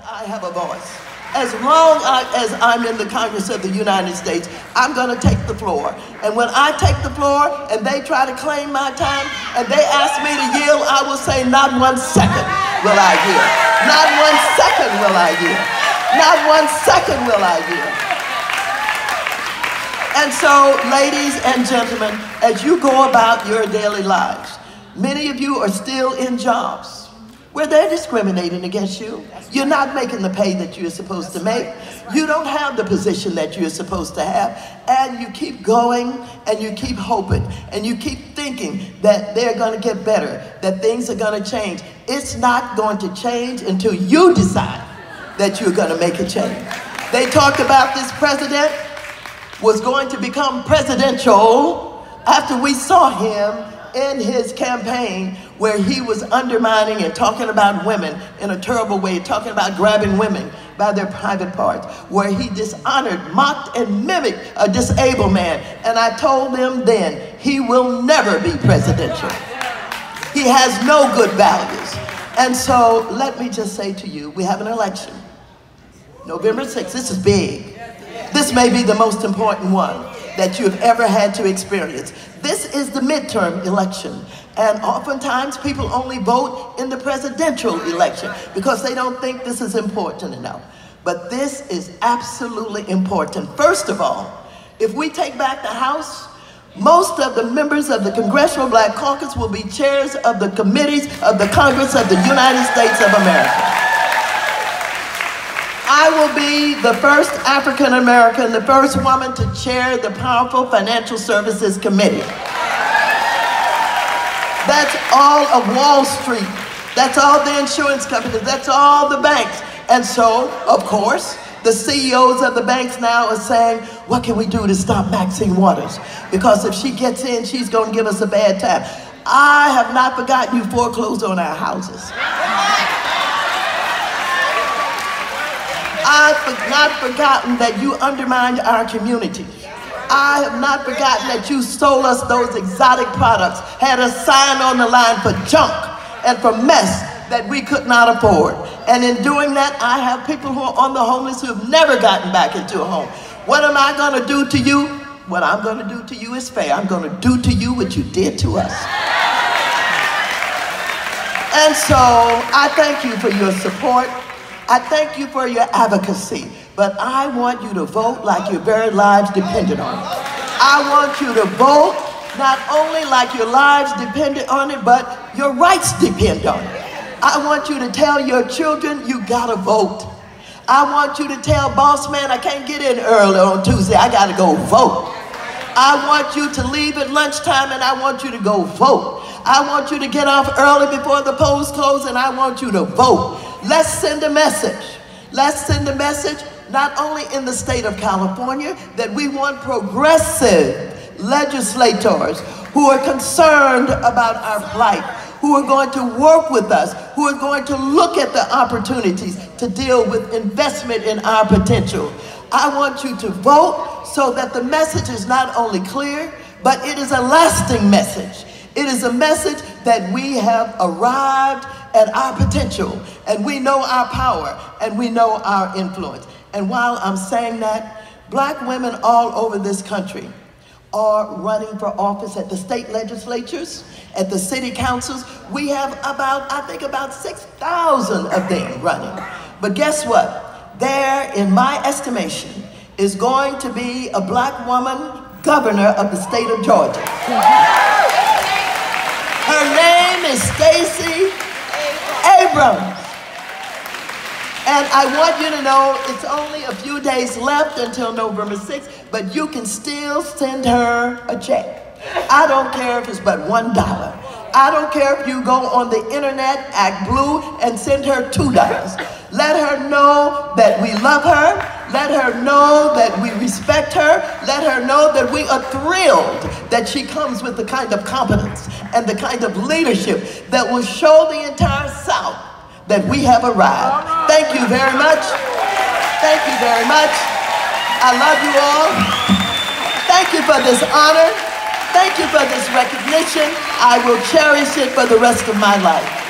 I have a voice. As long as I'm in the Congress of the United States, I'm going to take the floor. And when I take the floor and they try to claim my time and they ask me to yield, I will say, not 1 second will I yield. Not 1 second will I yield. Not 1 second will I yield. And so, ladies and gentlemen, as you go about your daily lives, many of you are still in jobs where they're discriminating against you. You're not making the pay that you're supposed to make. You don't have the position that you're supposed to have. And you keep going and you keep hoping and you keep thinking that they're going to get better, that things are going to change. It's not going to change until you decide that you're going to make a change. They talked about this president was going to become presidential after we saw him in his campaign where he was undermining and talking about women in a terrible way, talking about grabbing women by their private parts, where he dishonored, mocked, and mimicked a disabled man. And I told them then, he will never be presidential. He has no good values. And so let me just say to you, we have an election. November 6th, this is big. This may be the most important one that you have ever had to experience. This is the midterm election. And oftentimes people only vote in the presidential election because they don't think this is important enough. But this is absolutely important. First of all, if we take back the House, most of the members of the Congressional Black Caucus will be chairs of the committees of the Congress of the United States of America. I will be the first African American, the first woman to chair the powerful Financial Services Committee. That's all of Wall Street. That's all the insurance companies. That's all the banks. And so, of course, the CEOs of the banks now are saying, what can we do to stop Maxine Waters? Because if she gets in, she's going to give us a bad time. I have not forgotten you foreclosed on our houses. I've not forgotten that you undermined our community. I have not forgotten that you sold us those exotic products, had a sign on the line for junk and for mess that we could not afford. And in doing that, I have people who are on the homeless who have never gotten back into a home. What am I going to do to you? What I'm going to do to you is fair. I'm going to do to you what you did to us. And so I thank you for your support. I thank you for your advocacy, but I want you to vote like your very lives depended on it. I want you to vote not only like your lives depended on it, but your rights depend on it. I want you to tell your children, you gotta vote. I want you to tell boss man, I can't get in early on Tuesday, I gotta go vote. I want you to leave at lunchtime and I want you to go vote. I want you to get off early before the polls close and I want you to vote. Let's send a message. Let's send a message not only in the state of California that we want progressive legislators who are concerned about our plight, who are going to work with us, who are going to look at the opportunities to deal with investment in our potential. I want you to vote so that the message is not only clear, but it is a lasting message. It is a message that we have arrived at our potential, and we know our power, and we know our influence. And while I'm saying that, black women all over this country are running for office at the state legislatures, at the city councils. We have I think about 6,000 of them running. But guess what? There, in my estimation, is going to be a black woman governor of the state of Georgia. Her name is Stacey Abrams. And I want you to know it's only a few days left until November 6th, but you can still send her a check. I don't care if it's but $1. I don't care if you go on the internet, act blue, and send her $2. Let her know that we love her. Let her know that we respect her. Let her know that we are thrilled that she comes with the kind of competence and the kind of leadership that will show the entire South that we have arrived. Thank you very much. Thank you very much. I love you all. Thank you for this honor. Thank you for this recognition. I will cherish it for the rest of my life.